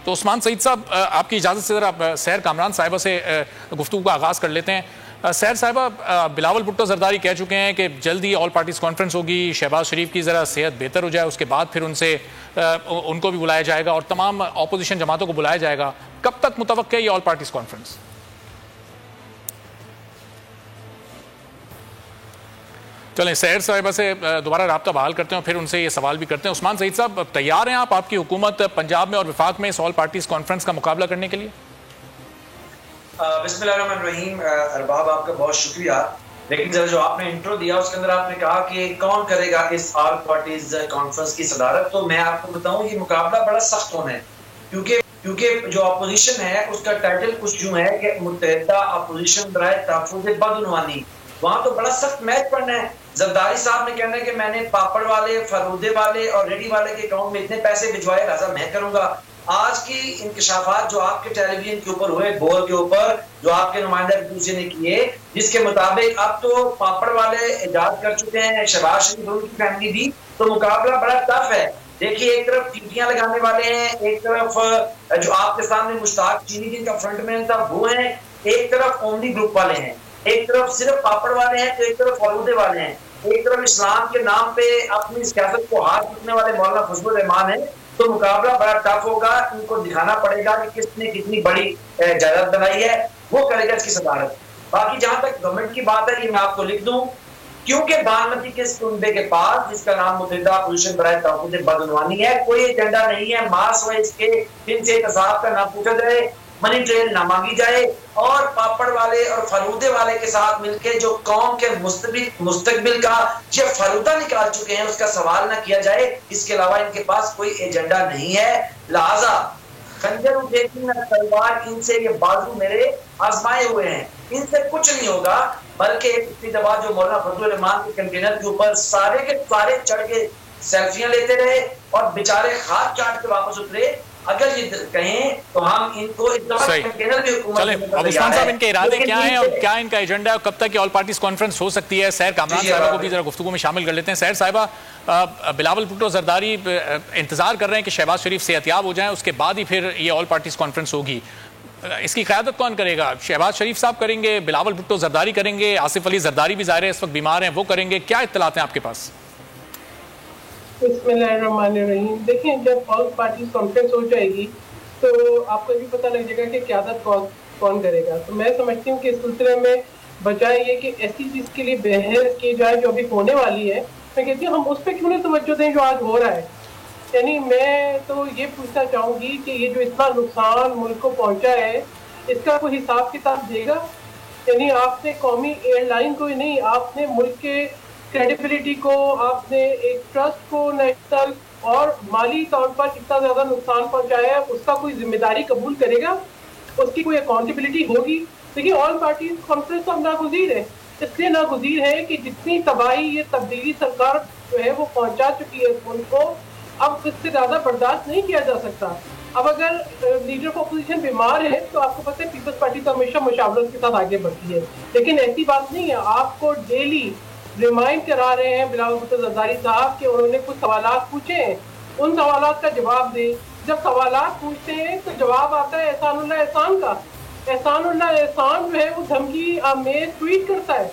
तो उस्मान सईद साहब, आपकी इजाज़त से ज़रा सैर कामरान साहिबा से गुफ्तगू का आगाज़ कर लेते हैं। सैर साहिबा, बिलावल भुट्टो जरदारी कह चुके हैं कि जल्द ही ऑल पार्टीज़ कॉन्फ्रेंस होगी, शहबाज शरीफ की ज़रा सेहत बेहतर हो जाए, उसके बाद फिर उनको भी बुलाया जाएगा और तमाम अपोजिशन जमातों को बुलाया जाएगा। कब तक मुतवक्किल है ये ऑल पार्टीज़ कॉन्फ्रेंस? चलें, सैर साहिबा से दोबारा राब्ता बहाल करते हैं और फिर उनसे ये सवाल भी करते हैं। उस्मान सईद साहब, तैयार हैं आप, आपकी हुकूमत पंजाब में और वफाक में इस ऑल पार्टीज़ कॉन्फ्रेंस का मुकाबला करने के लिए? बिस्मिल्लाहिर्रहमानिर्रहीम। अरबाब, आपका बहुत शुक्रिया। लेकिन जरा जो आपने इंट्रो दिया उसके अंदर आपने कहा कि कौन करेगा इस ऑल पार्टीज कॉन्फ्रेंस की सदारत, तो मैं आपको बताऊं ये मुकाबला बड़ा सख्त होना है, क्योंकि जो अपोजिशन है उसका टाइटल कुछ यूं है कि मुत्तहिदा अपोजिशन बराए तहफ़्फ़ुज़ बदउनवानी। वहां तो बड़ा सख्त मैच पड़ना है। जरदारी साहब ने कहना है कि मैंने पापड़ वाले, फरूदे वाले और रेडी वाले के अकाउंट में इतने पैसे भिजवाए, लिहाजा मैं करूंगा। आज की इंकशाफात जो आपके टेलीविजन के ऊपर हुए, बोल के ऊपर जो आपके नुमाइंदा दूसरे ने किए, जिसके मुताबिक अब तो पापड़ वाले इजाद कर चुके हैं, शहबाज शरीफ उनकी फैमिली भी, तो मुकाबला बड़ा टफ है। देखिए, एक तरफ चीटियां लगाने वाले हैं, एक तरफ जो आपके सामने मुश्ताक चीनी जिनका फ्रंटमैन था वो है, एक तरफ ओमनी ग्रुप वाले हैं, एक तरफ सिर्फ पापड़ वाले हैं, तो एक तरफ फरूदे वाले हैं, एक तरफ इस्लाम के नाम पे अपनी सियासत को हाथ रखने वाले मौलाना फजलुर रहमान है। तो मुकाबला बड़ा टफ होगा। इनको दिखाना पड़ेगा कि किसने कितनी बड़ी जायदाद बनाई है, वो करेगा इसकी सदारत। बाकी जहां तक गवर्नमेंट की बात है, ये मैं आपको लिख दूं, क्योंकि बागमती के कुंबे के पास जिसका नाम मुत्तहिदा अपोजिशन बराए तहफ़्फ़ुज़ बदउनवानी है, कोई एजेंडा नहीं है। मास वाइज के इनसे इंतसाब का ना पूछा जाए, मनी ट्रेल ना मांगी जाए, और पापड़ वाले और फरूदे वाले के साथ मिलकर जो कौम के मुस्तकबिल का ये फरूदा निकाल चुके हैं उसका सवाल ना किया जाए। इसके अलावा इनके पास कोई एजेंडा नहीं है। लिहाजा खंजर उठेगी ना तलवार, इनसे ये बाजू मेरे आजमाए हुए हैं, इनसे कुछ नहीं होगा। बल्कि एक पिछली दफा जो मौलाना फजलुर रहमान के कंटेनर के ऊपर सारे के सारे चढ़ के सेल्फियां लेते रहे और बेचारे हाथ चाट के वापस उतरे। अगर ये कहें तो हम इनको कंटेनर की हुकूमत। चलें, अब उस्मान साहब, इनके इरादे क्या हैं और क्या इनका एजेंडा है, कब तक ये ऑल पार्टीज कॉन्फ्रेंस हो सकती है? सैर कामरान साहिबा को भी जरा गुफ्तगू में शामिल कर लेते हैं। सैर साहिबा, बिलावल भुट्टो जरदारी इंतजार कर रहे हैं कि शहबाज शरीफ सेहतियाब हो जाएं, उसके बाद ही फिर ये ऑल पार्टीज कॉन्फ्रेंस होगी। इसकी क़यादत कौन करेगा? शहबाज शरीफ साहब करेंगे, बिलावल भुट्टो जरदारी करेंगे, आसिफ अली जरदारी भी ज़ाहिर है इस वक्त बीमार हैं, वो करेंगे? क्या इत्तलात हैं आपके पास? बिस्मिल्लाहिर्रहमानिर्रहीम। देखिए, जब ऑल पार्टीज कॉन्फ्रेंस हो जाएगी तो आपको भी पता लग जाएगा कि क़यादत कौन करेगा। तो मैं समझती हूँ कि इस सिलसिले में बजाय ये कि ऐसी चीज़ के लिए बहस की जाए जो अभी होने वाली है, मैं कहती हूँ हम उस पर क्यों नहीं तवज्जो दें जो आज हो रहा है। यानी मैं तो ये पूछना चाहूँगी कि ये जो इतना नुकसान मुल्क को पहुँचा है, इसका कोई हिसाब किताब देगा? यानी आपने कौमी एयरलाइन को ही नहीं, आपने मुल्क के क्रेडिबिलिटी को, आपने एक ट्रस्ट को नेशनल और माली तौर पर इतना ज्यादा नुकसान पहुंचाया है, उसका कोई जिम्मेदारी कबूल करेगा? उसकी कोई अकाउंटेबिलिटी होगी? देखिए, ऑल पार्टीज कॉन्फ्रेंस तो नागुज़ीर है। इसलिए नागुज़ीर है कि जितनी तबाही ये तब्दीली सरकार जो है वो पहुंचा चुकी है मुल्क को, अब इससे ज्यादा बर्दाश्त नहीं किया जा सकता। अब अगर लीडर ऑफ अपोजिशन बीमार है तो आपको पता है पीपल्स पार्टी तो हमेशा मुशावरत के साथ आगे बढ़ती है, लेकिन ऐसी बात नहीं है। आपको डेली रिमाइंड करा रहे हैं बिलावल भुट्टो जरदारी साहब कि उन्होंने कुछ सवालात पूछे हैं, उन सवालात का जवाब दें। जब सवालात पूछते हैं तो जवाब आता है एहसानुल्लाह एहसान का। एहसानुल्लाह एहसान जो है वो धमकी में ट्वीट करता है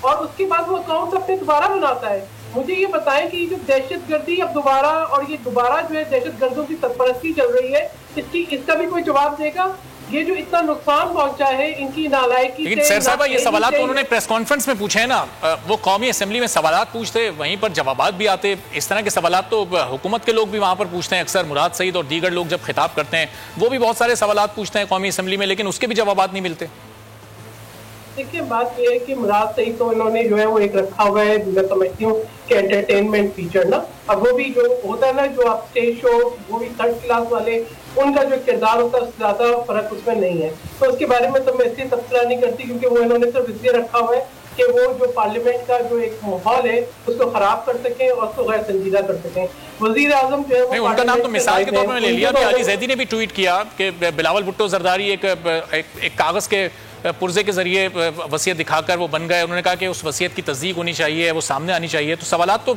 और उसके बाद वो अकाउंट अपने दोबारा बनाता है। मुझे ये बताएं कि जो दहशतगर्दी अब दोबारा और ये दोबारा जो है दहशतगर्दों की सरपरस्ती चल रही है, इसका भी कोई जवाब देगा? ये जो इतना नुकसान पहुंचा है इनकी नालायकी से। लेकिन सैर साहब, ये सवालात तो उन्होंने प्रेस कॉन्फ्रेंस में पूछे हैं ना, वो कौमी असेंबली में सवालात पूछते, वहीं पर जवाबात भी आते। इस तरह के सवालात तो हुकूमत के लोग भी वहां पर पूछते हैं अक्सर। मुराद सईद और दीगर लोग जब खिताब करते हैं वो भी बहुत सारे सवालात पूछते हैं कौमी असेंबली में, लेकिन उसके भी जवाबात नहीं मिलते। देखिए, बात यह है कि मुराद सईद तो इन्होंने जो है वो एक रखा हुआ है, मैं समझती हूँ कि एंटरटेनमेंट फीचर ना। अब वो भी जो होता है ना, जो आप स्टेज शो, वो भी थर्ड क्लास वाले, उनका जो किरदार होता है ज्यादा फर्क उसमें नहीं है। तो उसके बारे में तो मैं इसलिए तबसरा नहीं करती क्योंकि वो इन्होंने सिर्फ इसलिए रखा हुआ है कि वो जो पार्लियामेंट का जो एक माहौल है उसको खराब कर सकें और उसको गैर संजीदा कर सकें। वजीर आजम जो है उनका नाम तो मिसाल के तौर पर ले लिया। अली जैदी ने भी ट्वीट किया कि बिलावल भुट्टो जरदारी एक कागज के पुर्जे के जरिए वसीयत दिखाकर वो बन गए। उन्होंने कहा कि उस वसीयत की तस्दीक होनी चाहिए, वो सामने आनी चाहिए। तो सवालात तो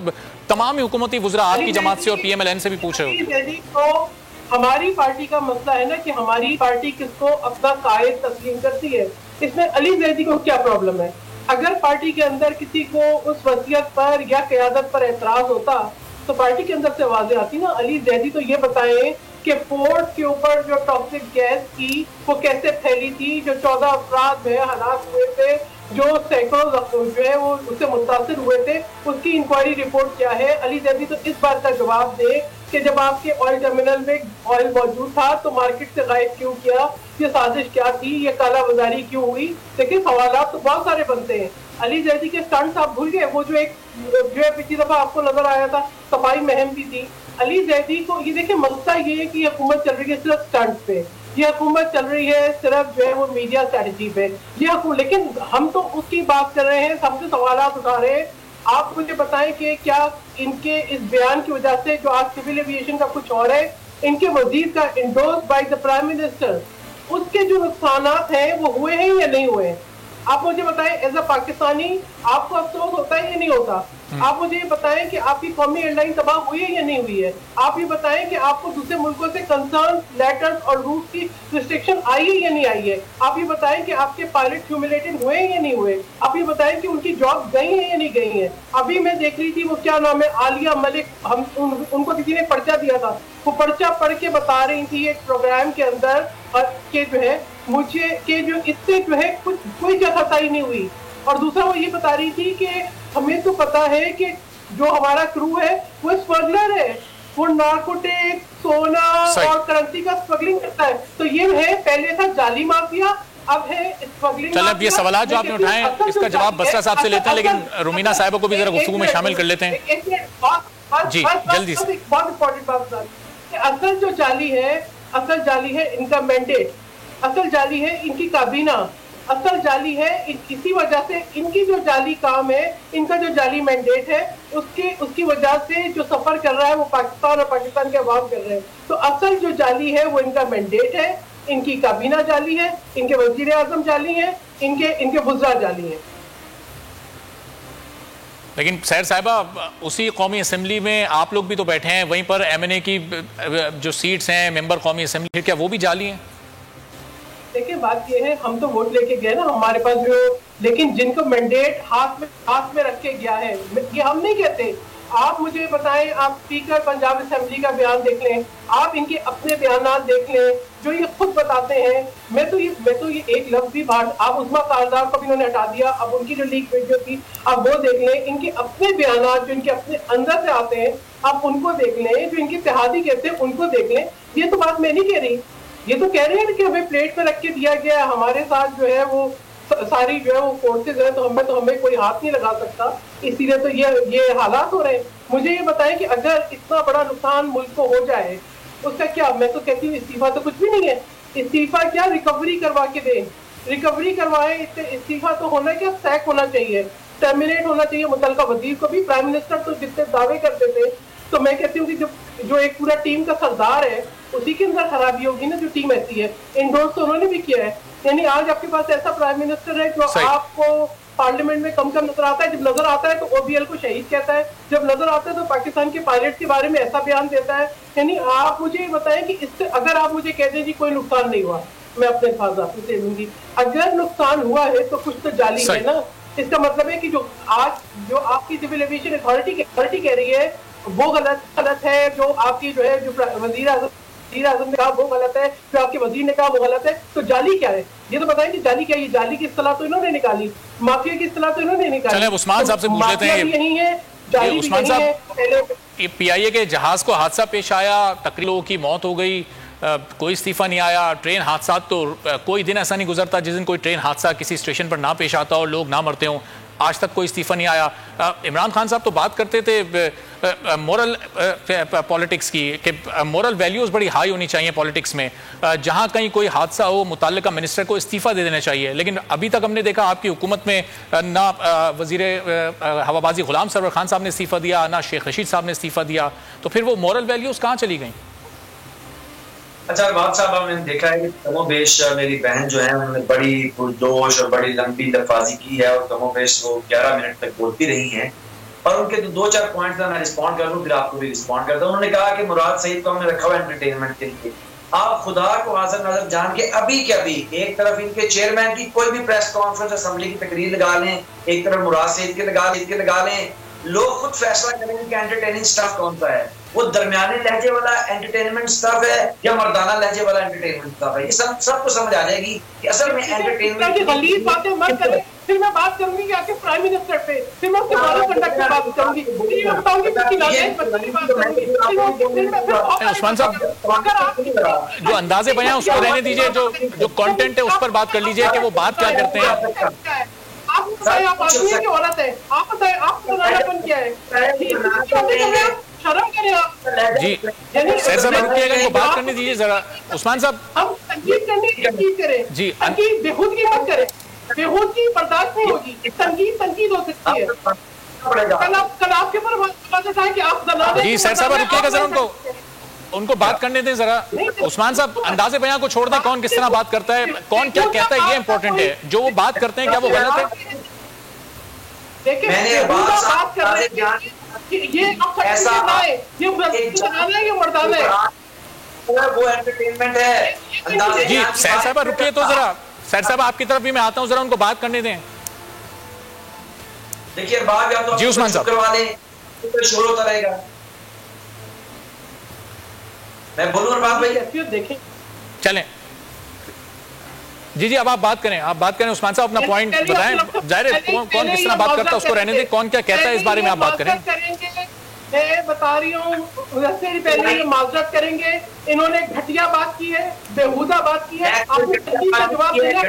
तमाम ही हुकूमती वज़रा आपकी जमात से और PMLN से भी पूछ रहे हो। हमारी पार्टी का मसला है ना कि हमारी पार्टी किसको अपना कायद तस्लीम करती है। इसमें अली जैदी को क्या प्रॉब्लम है? अगर पार्टी के अंदर किसी को उस वसीयत पर या क़यादत पर एतराज होता तो पार्टी के अंदर से आवाजें आती ना। अली जैदी तो ये बताएं कि पोर्ट के ऊपर जो टॉक्सिक गैस थी वो कैसे फैली थी, जो 14 अफराद में हलाक हुए थे, जो सैकड़ों जो है वो उससे मुतासिर हुए थे, उसकी इंक्वायरी रिपोर्ट क्या है? अली जैदी तो इस बात का जवाब दे कि जब आपके ऑयल टर्मिनल में ऑयल मौजूद था तो मार्केट से गायब क्यों किया, ये साजिश क्या थी, ये काला बाजारी क्यों हुई? देखिए सवाल तो बहुत सारे बनते हैं। अली जैदी के स्टंट्स आप भूल गए? वो जो है पिछली दफा आपको नजर आया था, सफाई महम भी थी। अली जैदी को ये देखिए मसला ये है कि हुकूमत चल रही है सिर्फ स्टंट्स पे, ये हुकूमत चल रही है सिर्फ जो है वो मीडिया स्ट्रेटजी पे, लेकिन हम तो उसकी बात कर रहे हैं, सबसे सवाल उठा रहे हैं। आप मुझे बताएं कि क्या इनके इस बयान की वजह से जो आज सिविल एविएशन का कुछ और है, इनके वजीर का endorse by the prime minister, उसके जो नुकसानात हैं वो हुए हैं या नहीं हुए? आप मुझे बताएं एज अ पाकिस्तानी आपको अफसोस होता है या नहीं होता? आप मुझे ये बताएं कि आपकी कौमी एयरलाइन तबाह हुई है या नहीं हुई है? आप ये बताएं कि आपको दूसरे मुल्कों से कंसर्न लेटर्स और रूट की रिस्ट्रिक्शन आई है या नहीं आई है? आप ये बताएं कि आपके पायलट ह्यूमिलेटेड हुए हैं या नहीं हुए? आप ये बताएं कि उनकी जॉब गई है या नहीं गई है? अभी मैं देख रही थी वो क्या नाम है, आलिया मलिक, हम उनको किसी ने पर्चा दिया था, वो पर्चा पढ़ के बता रही थी एक प्रोग्राम के अंदर के जो है मुझे के जो इससे जो है कुछ कोई जगहसाई नहीं हुई। और दूसरा वो ये बता रही थी कि हमें तो पता है कि जो हमारा क्रू है वो स्मगलर है, वो नारकोटिक, सोना और करेंसी का स्मगलिंग करता है। तो ये है, पहले था जाली माफिया, अब है स्मगलिंग। चलो अब ये सवाल जो आपने उठाए इसका जवाब बसरा साहब से लेते हैं, लेकिन रुमीना साहिबा को भी जरा गुफ्तगू में शामिल कर लेते हैं। जी जल्दी से। बहुत इंपॉर्टेंट बात, असल जो जाली है, असल जाली है इनका मैंडेट, असल जाली है इनकी काबीना, असल जाली है इसी वजह से इनकी जो जाली काम है, इनका जो जाली मैंडेट है, उसकी वजह से जो सफर कर रहा है वो पाकिस्तान और पाकिस्तान के अवाम कर रहे हैं। तो असल जो जाली है वो इनका मैंडेट है, इनकी काबीना जाली है, इनके वजीर आजम जाली है, इनके वुज़रा जाली है। लेकिन सैर साहिबा, उसी कौमी असम्बली में आप लोग भी तो बैठे हैं, वहीं पर MNA की जो सीट्स हैं मेंबर कौमी असम्बली, फिर क्या वो भी जाली हैं? देखिए बात ये है, हम तो वोट लेके गए ना, हमारे पास जो, लेकिन जिनको मैंडेट हाथ में रख के गया है, ये हम नहीं कहते। आप मुझे बताएं, आप स्पीकर पंजाब असेंबली का बयान देख लें, आप इनके अपने बयान देख लें जो ये खुद बताते हैं। मैं तो ये एक लफ्ज भी बाहर, आप उस्मा कारदार को भी इन्होंने हटा दिया, अब उनकी जो लीक वीडियो थी आप वो देख लें, इनके अपने बयान जो इनके अपने अंदर से आते हैं आप उनको देख लें, जो इनके इत्तेहादी कहते हैं उनको देख लें। ये तो बात मैं नहीं कह रही, ये तो कह रहे हैं कि हमें प्लेट पे रख के दिया गया, हमारे साथ जो है वो सारी जो है वो फोर्सेज है, तो हमें कोई हाथ नहीं लगा सकता, इसीलिए तो ये हालात हो रहे हैं। मुझे ये बताएं कि अगर इतना बड़ा नुकसान मुल्क को हो जाए उसका क्या? मैं तो कहती हूँ इस्तीफा तो कुछ भी नहीं है, इस्तीफा क्या, रिकवरी करवा के दें, रिकवरी करवाए। इस्तीफा तो होना क्या, सैक होना चाहिए, टर्मिनेट होना चाहिए मुतल्लिका वजीर को भी। प्राइम मिनिस्टर तो जितने दावे करते थे, तो मैं कहती हूँ कि जो एक पूरा टीम का सरदार है उसी के अंदर खराबी होगी ना, जो टीम ऐसी है। इंडोर्स तो उन्होंने भी किया है, यानी आज आपके पास ऐसा प्राइम मिनिस्टर है जो आपको पार्लियामेंट में कम नजर आता है, जब नजर आता है तो OBL को शहीद कहता है, जब नजर आता है तो पाकिस्तान के पायलट के बारे में ऐसा बयान देता है। यानी आप मुझे बताएं कि इससे अगर आप मुझे कह दें कि कोई नुकसान नहीं हुआ, मैं अपने अल्फाज आपको दे दूंगी, अगर नुकसान हुआ है तो कुछ तो जाली है ना। इसका मतलब है कि जो आपकी सिविल एविएशन अथॉरिटी कह रही है वो गलत है, जो आपकी जो है जो वजीर आजम ने कहा वो गलत है, जो आपके वजीर ने कहा वो गलत है, तो जाली क्या है? ये तो बताएं कि जाली क्या है? जाली की इस्तेलाह तो इन्होंने निकाली, माफिया की इस्तेलाह तो इन्होंने निकाली। चलिए उस्मान साहब से पूछ लेते हैं, यही है जाली, उस्मान साहब, PIA के जहाज को हादसा पेश आया, तकरीबन लोगों की मौत हो गई, कोई इस्तीफा नहीं आया। ट्रेन हादसा तो कोई दिन ऐसा नहीं गुजरता जिस दिन कोई ट्रेन हादसा किसी स्टेशन पर ना पेश आता और लोग ना मरते हों, आज तक कोई इस्तीफा नहीं आया। इमरान खान साहब तो बात करते थे मोरल पॉलिटिक्स की, कि मोरल वैल्यूज़ बड़ी हाई होनी चाहिए पॉलिटिक्स में, जहां कहीं कोई हादसा हो मुतल्लिका मिनिस्टर को इस्तीफा दे देना चाहिए। लेकिन अभी तक हमने देखा आपकी हुकूमत में ना वजीर हवाबाजी गुलाम सरवर खान साहब ने इस्तीफा दिया, ना शेख रशीद साहब ने इस्तीफा दिया, तो फिर वो मोरल वैल्यूज़ कहाँ चली गई? अच्छा बात साहब, हमने देखा है कि कमोबेश मेरी बहन जो है उन्होंने बड़ी पुरजोश और बड़ी लंबी दरफाजी की है और कमोबेश वो 11 मिनट तक बोलती रही हैं। और उनके दो चार पॉइंट्स मैं रिस्पॉन्ड कर दूं, फिर आपको भी रिस्पॉन्ड करता हूं। उन्होंने कहा कि मुराद सईद को हमने रखा हुआ एंटरटेनमेंट के लिए। आप खुदा को हाजिर नाज़र जान के अभी के अभी एक तरफ इनके चेयरमैन की कोई भी प्रेस कॉन्फ्रेंस असेंबली की तकरीर लगा लें, एक तरफ मुराद सईद के लगा लें, लोग खुद फैसला करेंगे कि एंटरटेनिंग स्टफ कौन सा है, वो दरमियाने लहजे वाला एंटरटेनमेंट स्टफ है या मर्दाना लहजे वाला एंटरटेनमेंट स्टफ है। ये सबको समझ आ जाएगी कि असल में एंटरटेनमेंट की गलीज बातें मत करें। फिर मैं बात करूंगी कि आपके प्राइम मिनिस्टर पे, फिर मैं उसके बारे कंडक्ट में बात करूंगी, फिर मैं बताऊंगी कि उस्मान साहब जो अंदाजे बयां उसको रहने दीजिए, जो कंटेंट है उस पर बात कर लीजिए कि वो बात क्या करते हैं। आप बताइए, आप आदमी है कि औरत है? आप बताइए, आपका नानापन क्या है? शर्म करें आप जी। सर साहब रुकिएगा, इनको बात करने दीजिए जरा। उस्मान साहब हम तनकीद करने की तनकीद करें जी, तनकीद बेखुदगी मत करें, बेखुदगी बर्दाश्त नहीं होगी। तनकीद हो सकती है। कल आपके ऊपर बात उठाए कि आप जी। सर साहब रुकिएगा जरा, उनको बात करने दें जरा। उस्मान साहब अंदाजे बयां को छोड़ दें, कौन किस तरह बात करता है, कौन क्या कहता है, ये इंपॉर्टेंट है। जो वो बात करते हैं क्या वो गलत है? देखिए बात कर रहे हैं ये ऐसा ये मर्दाना है, वो एंटरटेनमेंट है। जी सैर साहब रुकिए तो जरा, सैर साहब आपकी तरफ भी मैं आता हूं, जरा उनको बात करने दें। देखिए बात या तो जी उस्मान साहब करवा लें तो शोर होता रहेगा। मैं बोलूं और बात भैया देखें चलें। जी अब आप बात करें उस्मान साहब, अपना पॉइंट बताएं। जाहिर है कौन किस तरह बात करता है उसको रहने दें, कौन क्या कहता है इस बारे में आप बात करें। मैं बता रही हूँ, पहले माजरत करेंगे। इन्होंने घटिया बात की है, बेहुदा बात की है। आपको का जवाब देना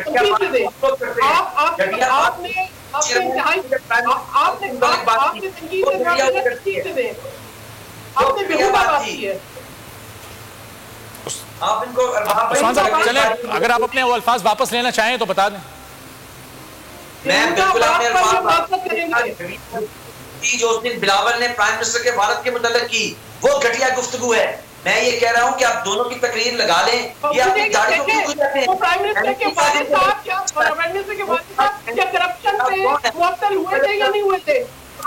आपने बेहुदा बात की है। आप इनको उस्मान साहब चलें, अगर आप अपने वो अल्फाज वापस लेना चाहें तो बता दें। मैं बिल्कुल अपने अल्फाज जो उस दिन बिलावल ने प्राइम मिनिस्टर के भारत के मुतल्लिक की, वो घटिया गुफ्तगू है। मैं ये कह रहा हूँ कि आप दोनों की तकरीर लगा लें। ये अपनी दाढ़ी को क्यों खुजाते हैं? प्राइम मिनिस्टर के वालिद साहब क्या करप्शन पे मुअत्तल हुए थे या नहीं हुए थे?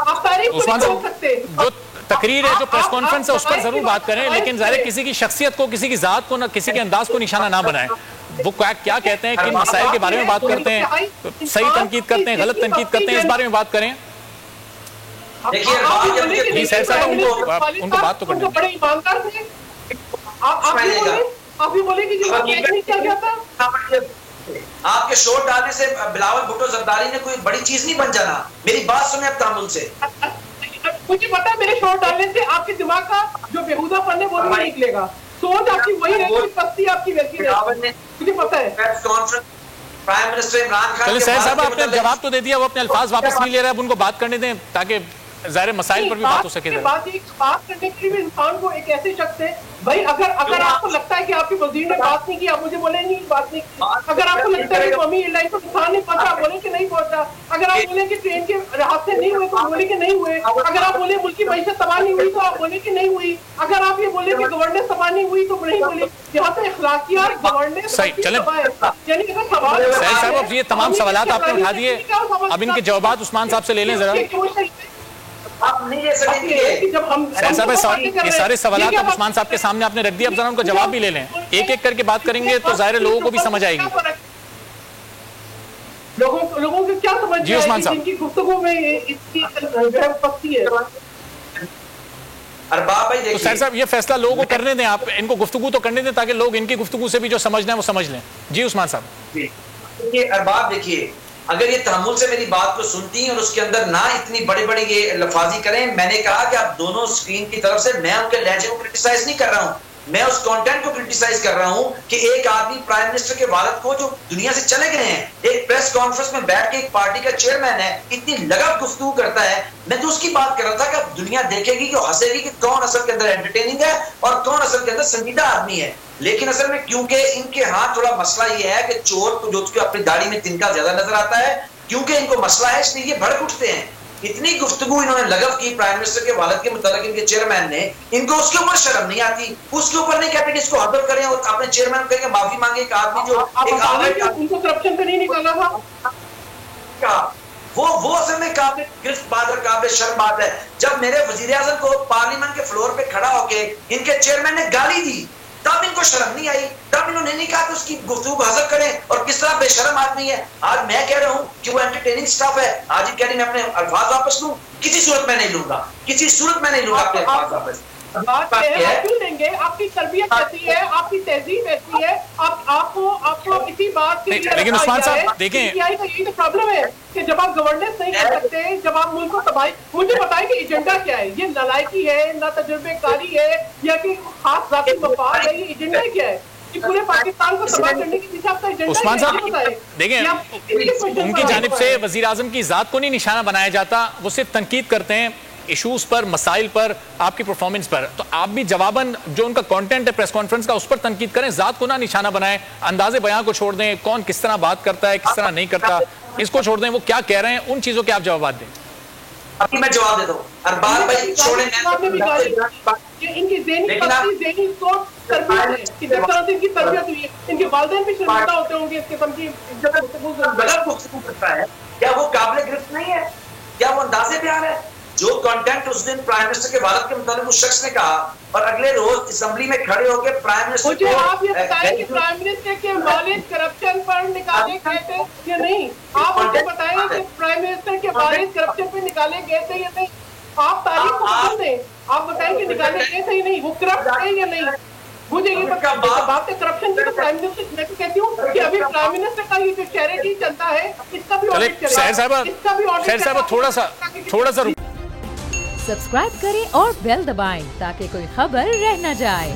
आप तारीफ नहीं कर सकते। जो तकरीर है, जो प्रेस कॉन्फ्रेंस है, उस पर जरूर बात करें, लेकिन जाहिर है किसी की शख्सियत को, किसी की जात को, किसी के अंदाज को निशाना ना बनाएं। वो क्या कहते हैं, किन मसाइल के बारे में बात करते हैं, सही तनकीद करते हैं, गलत तनकीद करते हैं, इस बारे में बात करें। देखिए सर साहब उनको बात तो करने बड़े ईमानदार थे। आप भी बोले कि क्या था? आपके शोर डालने से बिलावल भुट्टो जरदारी ने कोई बड़ी चीज नहीं बन जाना। मेरी बात सुने अब तामुल से। मुझे पता है मेरे शोर डालने से आपके दिमाग का जो बेहुदापन है वो नहीं निकलेगा। सोच आपकी वही रहेगी, पत्ती आपकी वैसी रहेगी, मुझे पता है। Prime minister Imran Khan. चलिए सैर साहब आपने जवाब तो दे दिया, वो अपने अल्फाज वापस नहीं ले रहा है, अब उनको बात करने दें ताकि ज़ाहिर मसाइल पर भी बात हो सके। बात करने के लिए इंसान को एक ऐसे शख्स है भाई, अगर आपको लगता है कि आपके वजीर ने बात नहीं की, आप मुझे बोले नहीं बात नहीं की। अगर आपको लगता है कि कौमी एयरलाइन को नुकसान नहीं पहुंचा, आप बोले कि नहीं पहुंचा। अगर आप बोले कि ट्रेन के हादसे नहीं हुए तो बोले कि नहीं हुए। अगर आप बोले मुल्क की मईशत तबाह नहीं हुई तो आप बोले कि नहीं हुई। अगर आप ये बोले कि गवर्नेंस तबाह नहीं हुई तो नहीं बोले। यहाँ पे अखलाकियात गवर्नेंस यानी सवाल साहब, अब ये तमाम सवाल आपने उठा दिए, अब इनके जवाब उस्मान साहब से ले लें जरा। आप नहीं ले सकेंगे। जब हम ये सारे सवाल उस्मान साहब के सामने आपने रख दिया, अब जरा उनको जवाब भी ले लें। एक एक करके बात करेंगे तो जाहिर लोगों को भी समझ आएगी। लोगों को क्या समझ जी उस्मान साहब, इनकी गुफ्तगू में इतनी पक्की है। तो सर साहब ये फैसला लोगों को करने दें, आप इनको गुफ्तगू तो करने दें ताकि लोग इनकी गुफ्तगू से भी जो समझना है वो समझ लें। जी उस्मान साहब। देखिए अरबाब, देखिए अगर ये तहम्मुल से मेरी बात को सुनती हैं और उसके अंदर ना इतनी बड़ी बड़ी ये लफाजी करें। मैंने कहा कि आप दोनों स्क्रीन की तरफ से, मैं उनके लहजे को क्रिटिसाइज नहीं कर रहा हूं, मैं उस कंटेंट को क्रिटिसाइज कर रहा हूं कि एक आदमी प्राइम मिनिस्टर के वालिद को जो दुनिया से चले गए हैं, एक प्रेस कॉन्फ्रेंस में बैठ के एक पार्टी का चेयरमैन है, इतनी लगाव गुफ्तगू करता है। मैं तो उसकी बात कर रहा था कि दुनिया देखेगी कि हंसेगी कि कौन असल के अंदर एंटरटेनिंग है और कौन असल के अंदर संजीदा आदमी है। लेकिन असल में क्योंकि इनके हाथ थोड़ा मसला ये है कि चोर को जो अपनी दाढ़ी में तिनका ज्यादा नजर आता है, क्योंकि इनको मसला है इसलिए ये भड़क उठते हैं। इतनी गुफ्तगू इन्होंने लगव की प्राइम मिनिस्टर के वालिद के मुतालिक इनके चेयरमैन ने, इनको उसके ऊपर शर्म नहीं आती, उसके ऊपर नहीं कहते कि इसको हदर करें और अपने चेयरमैन कहेंगे माफी मांगे। एक आदमी जो उनको करप्शन पे नहीं निकाला था, वो असल में काबिल गिरफ्त बात है, काबिल शर्म बात है। जब मेरे वजीर आजम को पार्लियामेंट के फ्लोर पे खड़ा होके इनके चेयरमैन ने गाली दी, तब इनको शर्म नहीं आई, तब इन्होंने नहीं कहा कि उसकी गुफ्तगू को हजफ करें और किस तरह बेशर्म आदमी है। आज मैं कह रहा हूं कि वो एंटरटेनिंग स्टफ है। आज ही कह रही मैं अपने अल्फाज वापस लूं, किसी सूरत में नहीं लूंगा, किसी सूरत में नहीं लूंगा अपने अल्फाज वापस। बात क्यों लेंगे? आपकी तरबियत ऐसी है, आपकी तहजीब ऐसी है, आपको इसी बात के लिए लेकिन उस्मान साहब देखें, यही तो प्रॉब्लम है कि जब आप गवर्नेंस नहीं कर सकते, जब आप मुल्क को तबाही, मुझे बताएं कि एजेंडा क्या है? ये नालायकी है, ना तजुर्बेकारी है, या कि खास जाती मफाद है? ये एजेंडा क्या है कि पूरे पाकिस्तान को तबाह करने के पीछे आपका एजेंडा? उस्मान साहब देखें, उनकी जानिब से वजीर आजम की जात को नहीं निशाना बनाया जाता, वो सिर्फ तनकीद करते हैं इशूज पर, मसाइल पर, आपकी परफॉर्मेंस पर। तो आप भी जवाबन जो उनका कंटेंट है प्रेस कॉन्फ्रेंस का, उस पर तनकीद करें, जात को ना निशाना बनाएं, अंदाजे बयां को छोड़ दें, कौन किस तरह बात करता है, किस तरह नहीं करता, इसको छोड़ दें। वो क्या कह रहे हैं, उन चीजों के आप जवाब दें। अभी मैं जवाब देता हूँ। अरबाज भाई छोड़ें, इनकी ज़हनी सोच तरबियत है कि जिस तरह से इनकी तरबियत हुई है, इनके वालिदैन भी शर्मिंदा होते होंगे इस किस्म की गलत गुफ्तगू करता है। क्या वो काबिल गिरफ्त नहीं है? क्या वो अंदाजे बयान है? जो कंटेंट उस दिन प्राइम मिनिस्टर के वालिद के मुताबिक उस शख्स ने कहा और अगले रोज असेंबली में खड़े होकर प्राइम मिनिस्टर मुझे आप ये बताएं कि प्राइम मिनिस्टर के वालिद करप्शन पर निकाले गए थे या नहीं? आप मुझे बताएं कि प्राइम मिनिस्टर के वालिद करप्शन पर निकाले गए थे या नहीं? आप तारीख को बता दें, आप बताएं कि निकाले गए थे या नहीं, वो करप्ट है या नहीं? मुझे ये बात है करप्शन की, तो प्राइम मिनिस्टर, मैं तो कहती हूँ कि अभी प्राइम मिनिस्टर का ये जो चैरिटी चलता है, इसका भी ऑडिट चलेगा। थोड़ा सा सब्सक्राइब करें और बेल दबाएं ताकि कोई खबर रह न जाए।